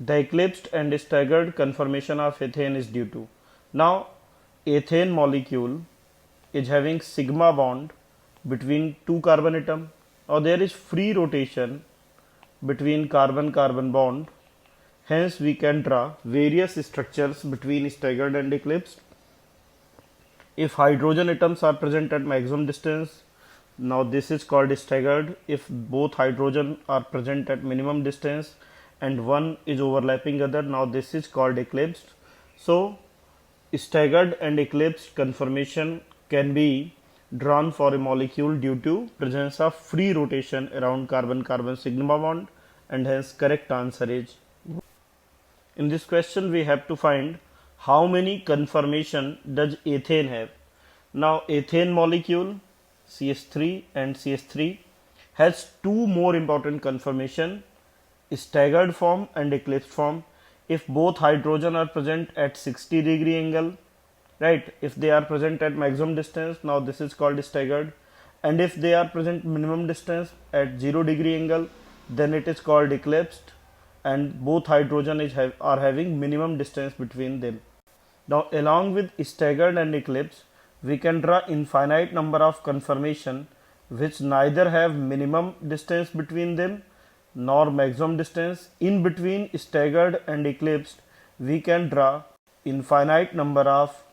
the eclipsed and staggered conformation of ethane is due to. Now, ethane molecule is having sigma bond between two carbon atom. Now there is free rotation between carbon-carbon bond. Hence we can draw various structures between staggered and eclipsed. If hydrogen atoms are present at maximum distance, now this is called staggered. If both hydrogen are present at minimum distance and one is overlapping other, now this is called eclipsed. So staggered and eclipsed conformation can be drawn for a molecule due to presence of free rotation around carbon-carbon sigma bond, and hence correct answer is. In this question we have to find how many conformation does ethane have. Now ethane molecule CH3 and CH3 has two more important conformation, staggered form and eclipsed form. If both hydrogen are present at 60-degree angle, right, if they are present at maximum distance, now this is called staggered, and if they are present minimum distance at 0-degree angle, then it is called eclipsed, and both hydrogen are having minimum distance between them. Now along with staggered and eclipsed, we can draw infinite number of conformation which neither have minimum distance between them nor maximum distance. In between staggered and eclipsed, we can draw infinite number of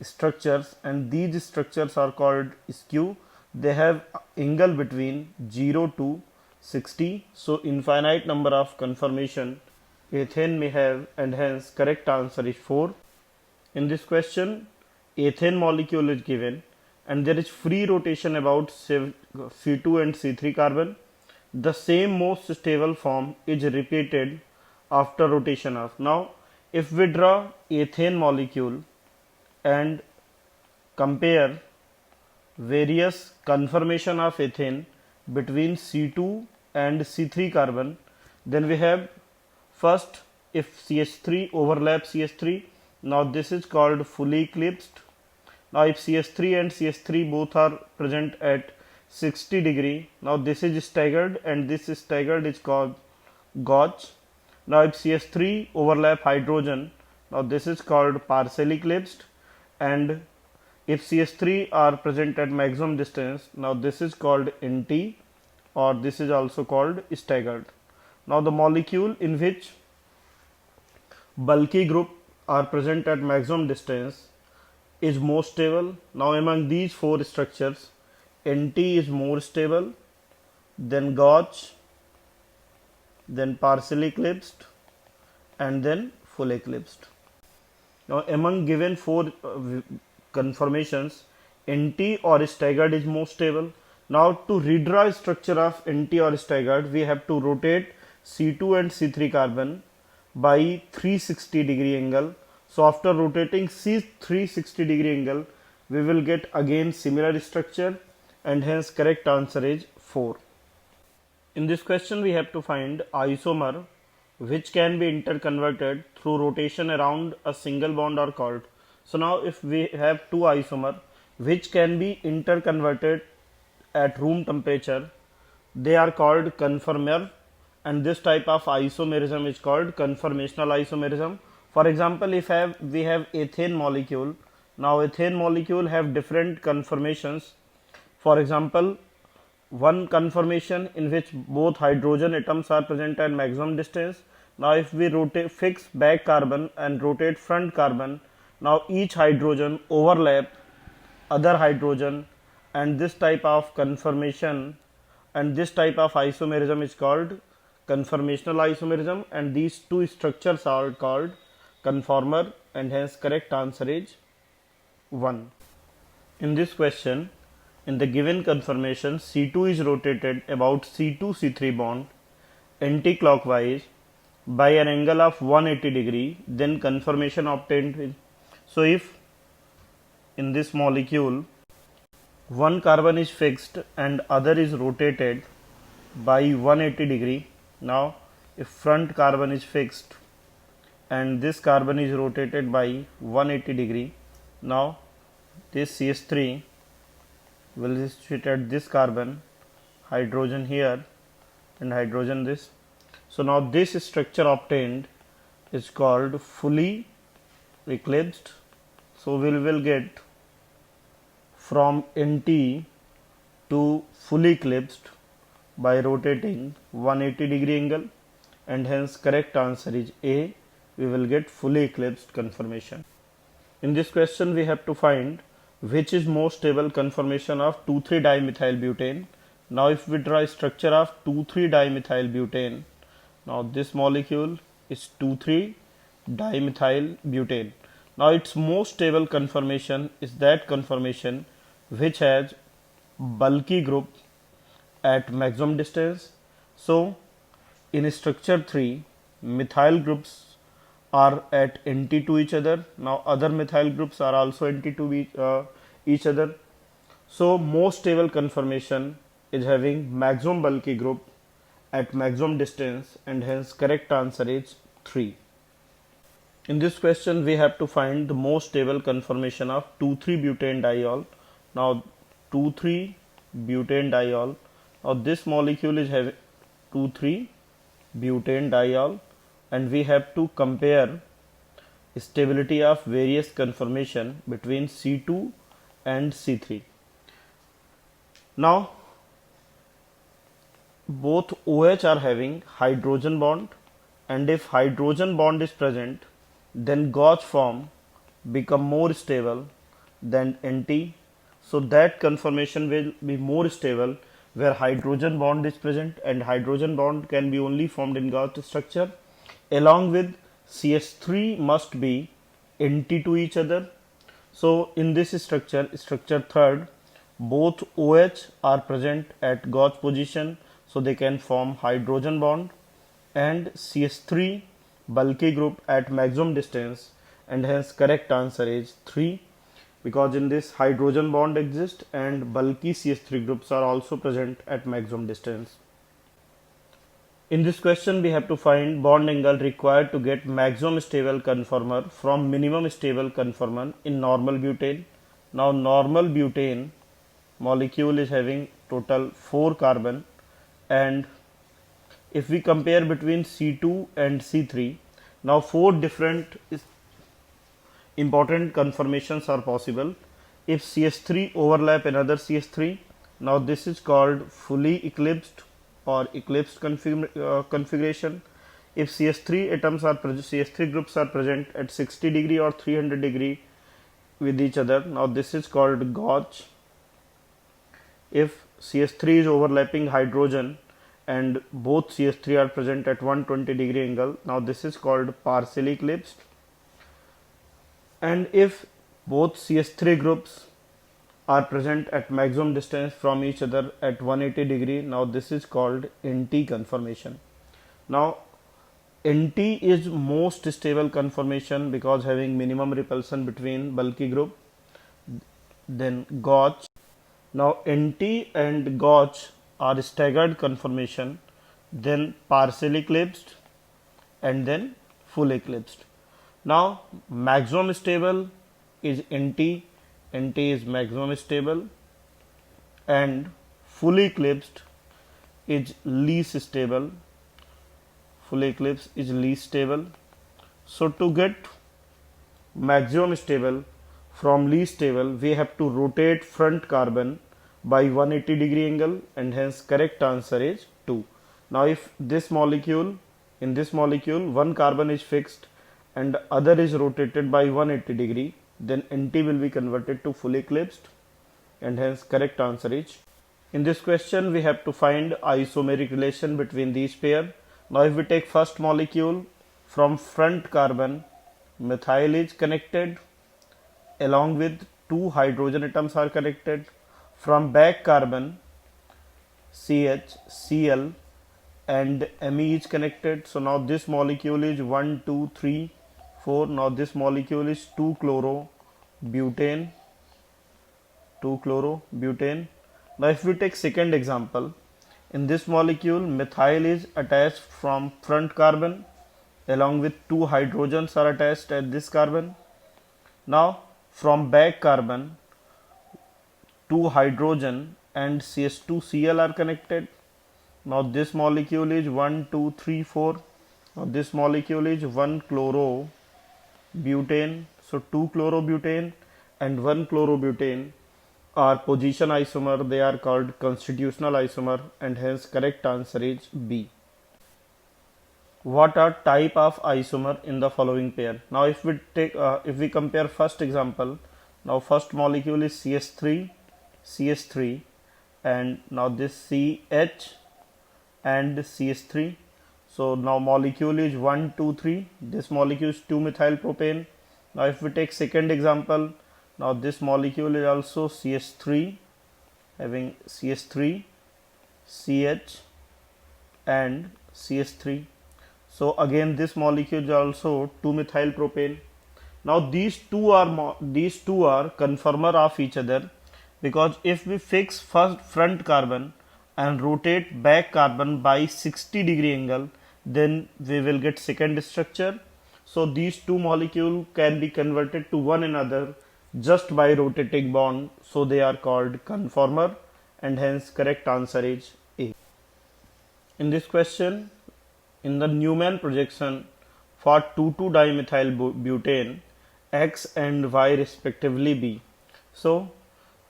structures, and these structures are called skew. They have angle between 0 to 60. So infinite number of conformation ethane may have, and hence correct answer is 4. In this question, ethane molecule is given and there is free rotation about C2 and C3 carbon. The same most stable form is repeated after rotation of. Now if we draw ethane molecule and compare various conformation of ethane between C2 and C3 carbon, then we have first, if CH3 overlaps CH3, now this is called fully eclipsed. Now if CH3 and CH3 both are present at 60 degree, now this is staggered and this is staggered is called gauge. Now if CH3 overlap hydrogen, now this is called partially eclipsed, and if CH3 are present at maximum distance, now this is called NT, or this is also called staggered. Now the molecule in which bulky group are present at maximum distance is more stable. Now among these four structures, NT is more stable, then gauge, then partially eclipsed, and then full eclipsed. Now among given four conformations, NT or staggered is more stable. Now to redraw structure of NT or staggered, we have to rotate C2 and C3 carbon by 360-degree angle. So after rotating C360-degree angle, we will get again similar structure, and hence correct answer is 4. In this question we have to find isomer which can be interconverted through rotation around a single bond are called. So now if we have two isomer which can be interconverted at room temperature, they are called conformer, and this type of isomerism is called conformational isomerism. For example, if we have ethane molecule, now ethane molecule have different conformations. For example, one conformation in which both hydrogen atoms are present at maximum distance. Now if we fix back carbon and rotate front carbon, now each hydrogen overlap other hydrogen, and this type of conformation and this type of isomerism is called conformational isomerism, and these two structures are called conformer, and hence correct answer is 1. In this question, in the given conformation, C2 is rotated about C2-C3 bond anti-clockwise by an angle of 180 degree, then conformation obtained. So if in this molecule one carbon is fixed and other is rotated by 180 degree, now if front carbon is fixed and this carbon is rotated by 180 degree, now this CH3 will sit at this carbon, hydrogen here and hydrogen this. So now this structure obtained is called fully eclipsed. So we will get from NT to fully eclipsed by rotating 180-degree angle, and hence correct answer is A. We will get fully eclipsed conformation. In this question we have to find which is most stable conformation of 2,3-dimethylbutane. Now if we draw a structure of 2,3-dimethylbutane, now this molecule is 2,3-dimethylbutane. Now its most stable conformation is that conformation which has bulky group at maximum distance. So in structure 3, methyl groups are at NT to each other. Now other methyl groups are also NT to each other. So most stable conformation is having maximum bulky group at maximum distance, and hence correct answer is 3. In this question we have to find the most stable conformation of 2,3-butane diol. Now 2,3-butane diol. Now this molecule is having 2,3-butane diol, and we have to compare stability of various conformation between C2 and C3. Now both OH are having hydrogen bond, and if hydrogen bond is present, then gauge form become more stable than NT. So that conformation will be more stable where hydrogen bond is present, and hydrogen bond can be only formed in gauge structure. Along with CH3 must be NT to each other. So in this structure, structure third, both OH are present at gauge position, so they can form hydrogen bond, and CH3 bulky group at maximum distance, and hence correct answer is 3, because in this hydrogen bond exists and bulky CH3 groups are also present at maximum distance. In this question we have to find bond angle required to get maximum stable conformer from minimum stable conformer in normal butane. Now normal butane molecule is having total 4 carbon, and if we compare between C2 and C3, now 4 different important conformations are possible. If CH3 overlap another CH3, now this is called fully eclipsed or eclipsed configuration. If CH3 atoms are CH3 groups are present at 60 degree or 300 degree with each other, now this is called gauge. If CH3 is overlapping hydrogen and both CH3 are present at 120 degree angle, now this is called partially eclipsed. And if both CH3 groups are present at maximum distance from each other at 180 degree, now this is called NT conformation. Now NT is most stable conformation because having minimum repulsion between bulky group. Then gauge. Now NT and gauge are staggered conformation, then partially eclipsed, and then full eclipsed. Now maximum stable is NT, NT is maximum stable, and fully eclipsed is least stable, fully eclipsed is least stable. So to get maximum stable from least stable, we have to rotate front carbon by 180 degree angle, and hence correct answer is 2. Now if this molecule, in this molecule one carbon is fixed and other is rotated by 180 degree, then NT will be converted to fully eclipsed, and hence correct answer is. In this question we have to find isomeric relation between these pair. Now if we take first molecule, from front carbon methyl is connected along with 2 hydrogen atoms are connected. From back carbon CH, Cl and Me is connected. So now this molecule is 1, 2, 3, 4. Now this molecule is 2-chlorobutane, 2-chlorobutane. Now if we take second example, in this molecule methyl is attached from front carbon along with 2 hydrogens are attached at this carbon. Now from back carbon 2 hydrogen and CH2Cl are connected. Now this molecule is 1, 2, 3, 4. Now this molecule is 1-chlorobutane. So 2-chlorobutane and 1-chlorobutane are position isomer. They are called constitutional isomer, and hence correct answer is B. What are type of isomer in the following pair? Now if we compare first example, now first molecule is CH3, and now this CH and CH3. So now molecule is 1, 2, 3. This molecule is 2-methyl propane. Now if we take second example, now this molecule is also CH3, having CH3, CH and CH3. So again this molecule is also 2-methyl propane. Now these two are conformer of each other, because if we fix first front carbon and rotate back carbon by 60-degree angle, then we will get second structure. So these two molecules can be converted to one another just by rotating bond. So they are called conformer, and hence correct answer is A. In this question, in the Newman projection for 2,2-dimethyl butane, X and Y respectively be. So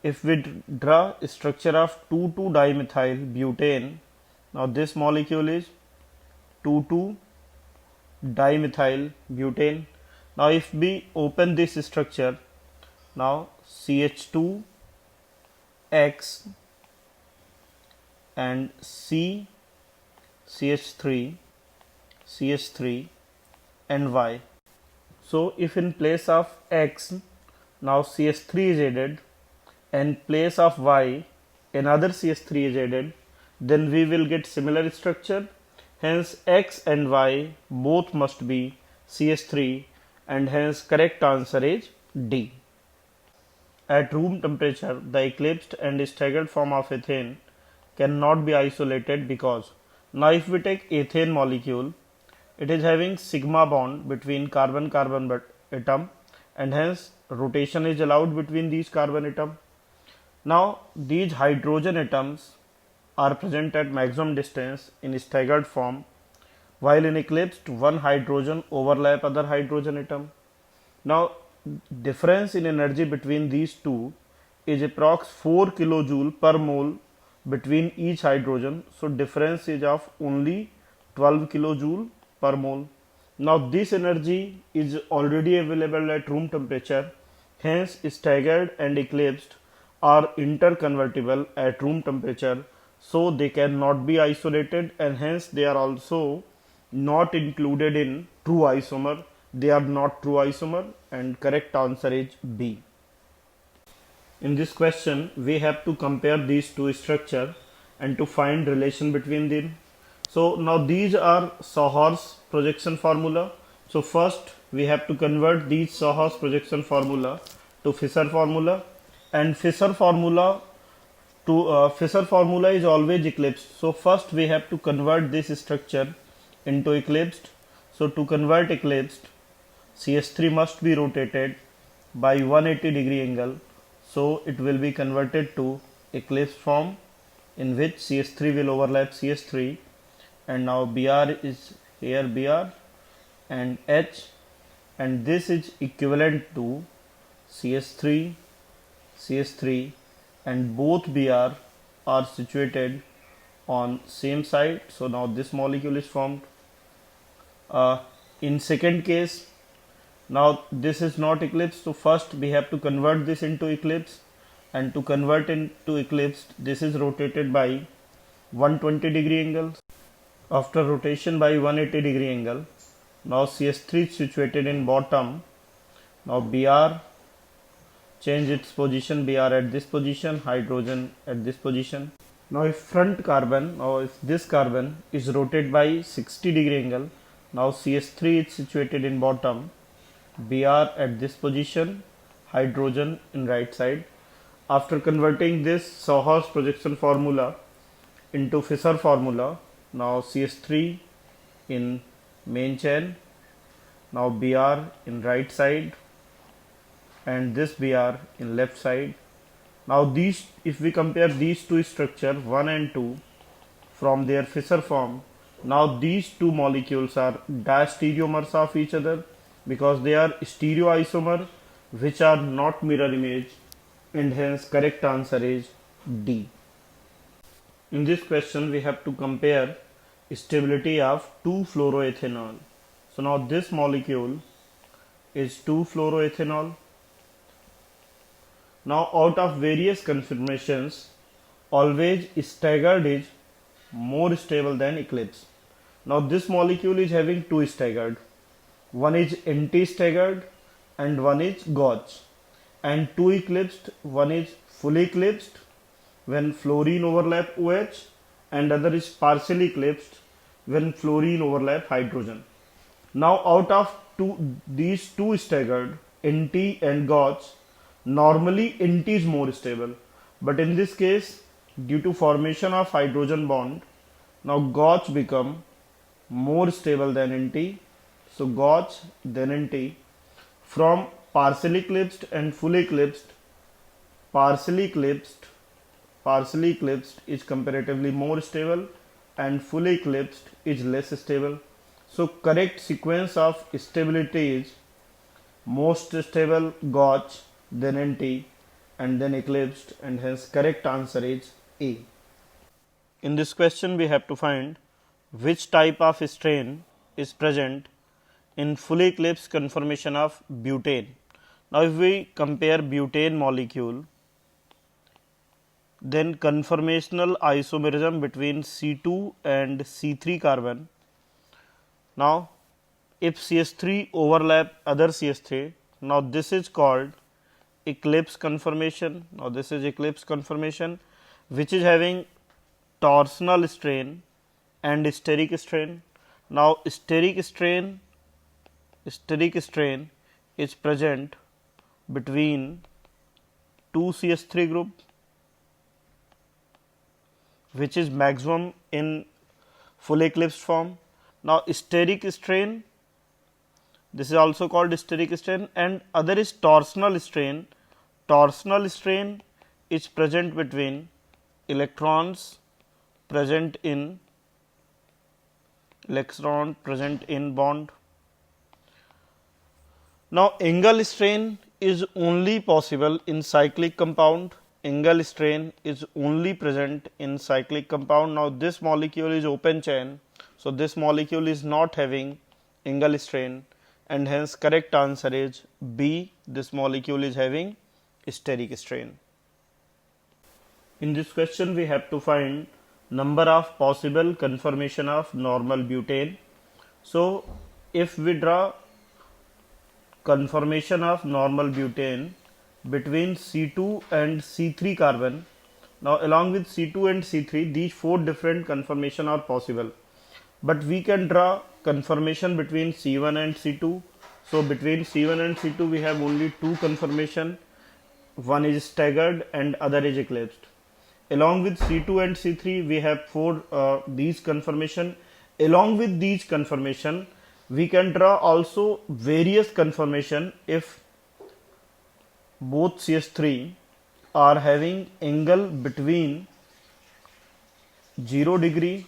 if we draw a structure of 2,2-dimethyl butane, now this molecule is 2,2-dimethyl butane. Now if we open this structure, now CH2X and CH3 and Y. So if in place of X now CH3 is added, and place of Y another CH3 is added, then we will get similar structure. Hence X and Y both must be CH3, and hence correct answer is D. At room temperature, the eclipsed and staggered form of ethane cannot be isolated because, now if we take ethane molecule, it is having sigma bond between carbon-carbon atom, and hence rotation is allowed between these carbon atom. Now these hydrogen atoms are present at maximum distance in staggered form, while in eclipsed one hydrogen overlap other hydrogen atom. Now difference in energy between these two is approx 4 kilojoule per mole between each hydrogen. So difference is of only 12 kilojoule per mole. Now this energy is already available at room temperature, hence staggered and eclipsed are interconvertible at room temperature, so they cannot be isolated, and hence they are also not included in true isomer. They are not true isomer, and correct answer is B. In this question, we have to compare these two structures and to find relation between them. So now these are Sohor's projection formula. So first we have to convert these Sohor's projection formula to Fisher formula, and Fisher formula is always eclipsed. So first we have to convert this structure into eclipsed. So to convert eclipsed, CH3 must be rotated by 180-degree angle. So it will be converted to eclipsed form, in which CH3 will overlap CH3, and now Br is here, Br and H, and this is equivalent to CH3, and both Br are situated on same side. So now this molecule is formed. In second case, now this is not eclipsed, so first we have to convert this into eclipse, and to convert into eclipsed, this is rotated by 120-degree angle. After rotation by 180-degree angle, now CH3 is situated in bottom. Now Br change its position, Br at this position, hydrogen at this position. Now if front carbon, or if this carbon is rotated by 60-degree angle, now CH3 is situated in bottom, Br at this position, hydrogen in right side. After converting this Sohor's projection formula into Fisher formula, now CH3 in main chain, now Br in right side, and this Br in left side. Now if we compare these two structures 1 and 2 from their Fisher form, Now these two molecules are diastereomers of each other because they are stereoisomer which are not mirror image, and hence correct answer is D. In this question we have to compare stability of 2-fluoroethanol. So now this molecule is 2-fluoroethanol. Now out of various conformations, always staggered is more stable than eclipse. Now this molecule is having two staggered. One is anti-staggered and one is gauge. And two eclipsed, one is fully eclipsed when fluorine overlap OH, and other is partially eclipsed when fluorine overlap hydrogen. Now out of these two staggered, anti and gauge, normally anti is more stable, but in this case due to formation of hydrogen bond, now gauge become more stable than anti. So gauge then anti. From partially eclipsed and fully eclipsed, partially eclipsed is comparatively more stable and fully eclipsed is less stable. So correct sequence of stability is most stable gauge, then anti, and then eclipsed, and hence correct answer is A. In this question we have to find which type of strain is present in fully eclipsed conformation of butane. Now if we compare butane molecule, then conformational isomerism between C2 and C3 carbon. Now if CH3 overlap other CH3, now this is called eclipse conformation. Now this is eclipse conformation which is having torsional strain and steric strain. Now steric strain is present between two CH3 group, which is maximum in full eclipsed form. Now steric strain, this is also called steric strain, and other is torsional strain. Torsional strain is present between electrons present in bond. Now Engel strain is only possible in cyclic compound. Engel strain is only present in cyclic compound. Now this molecule is open chain, so this molecule is not having Engel strain, and hence correct answer is B. This molecule is having steric strain. In this question we have to find number of possible conformation of normal butane. So if we draw conformation of normal butane between C2 and C3 carbon, now along with C2 and C3 these four different conformation are possible, but we can draw conformation between C1 and C2. So between C1 and C2 we have only two conformation, one is staggered and other is eclipsed. Along with C2 and C3 we have four these conformation. Along with these conformation we can draw also various conformation if both CH3 are having angle between 0 degree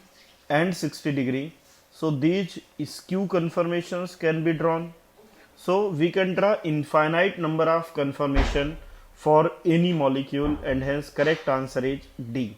and 60 degree. So these skew conformations can be drawn. So we can draw infinite number of conformation for any molecule, and hence correct answer is D.